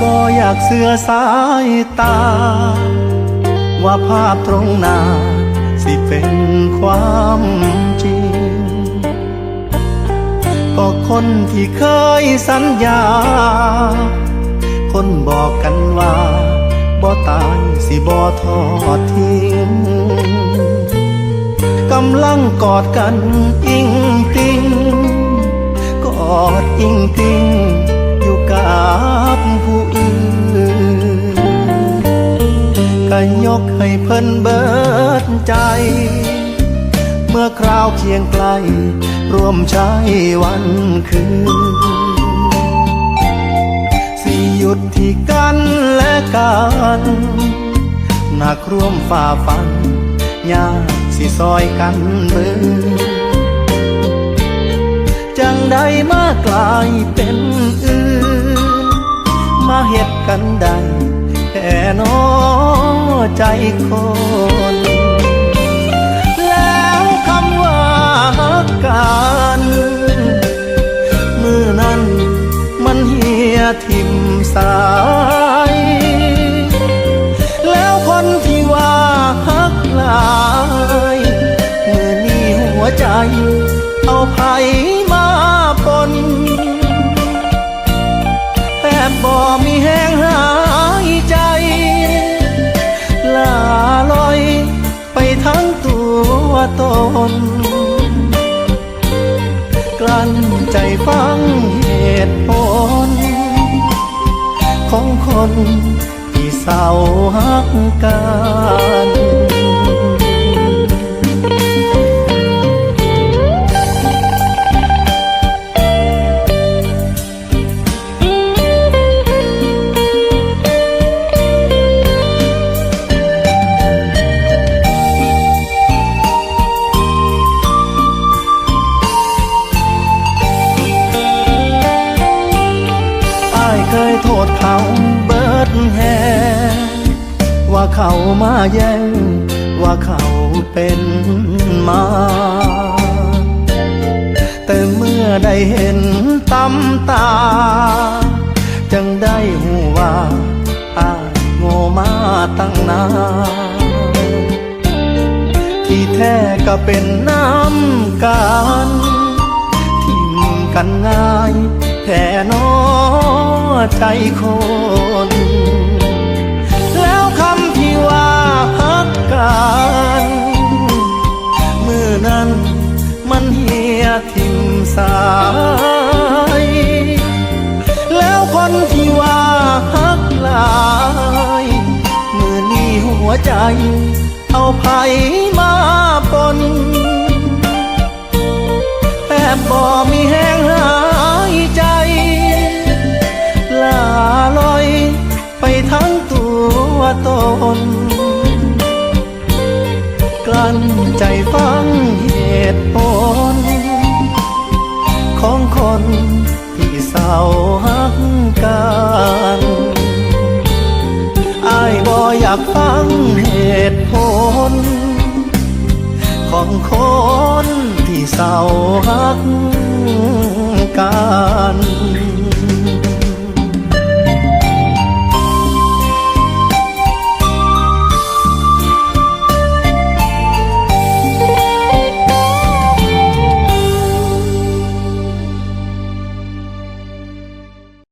บ่อยากเสือสายตาว่าภาพตรงหน้าสิเป็นความจริงก็คนที่เคยสัญญาคนบอกกันว่าบ่ตายสิบ่ทอดทิ้งกำลังกอดกันอิงติงกอดอิงติงอยู่กับผู้อื่นก็ยกให้เพิ่นเบิดใจเมื่อคราวเคียงไกลร่วมใช้วันคืนสิหยุดที่กันและกันหนักร่วมฝ่าฟันยากสิซอยกันเบิ่งจังใดมากลายเป็นอื่นมาเฮ็ดกันได้แค่น้อใจคนแล้วคำว่าฮักกันมือนั้นมันเหี่ยทิ่มสายแล้วคนที่ว่าฮักหลายมือนี้หัวใจเอาไผมาปนแทบบ่มีแห้งหายใจลาลอยไปทั้งตัวตนกลั้นใจฟังเหตุผลของคนที่เศร้าฮักกันเคยโทษเขาเบิดแฮว่าเขามาแย่งว่าเขาเป็นมาแต่เมื่อได้เห็นตำตาจังได้หูว่าอ้ายโง่มาตั้งนานที่แท้ก็เป็นน้ำกันทิ่มกันง่ายแค่น้อใจคนแล้วคำที่ว่าฮักกันมือนั้นมันเหี่ยทิ่มสายแล้วคนที่ว่าฮักหลายมือนี้หัวใจเอาไผมาปนแทบบ่มีแห้งหายใจลาลอยไปทั้งตัวตนกลั้นใจฟังเหตุผลของคนที่เศร้าฮักกันอ้ายบ่อยากฟังเหตุผลของคนที่เศร้าฮักกัน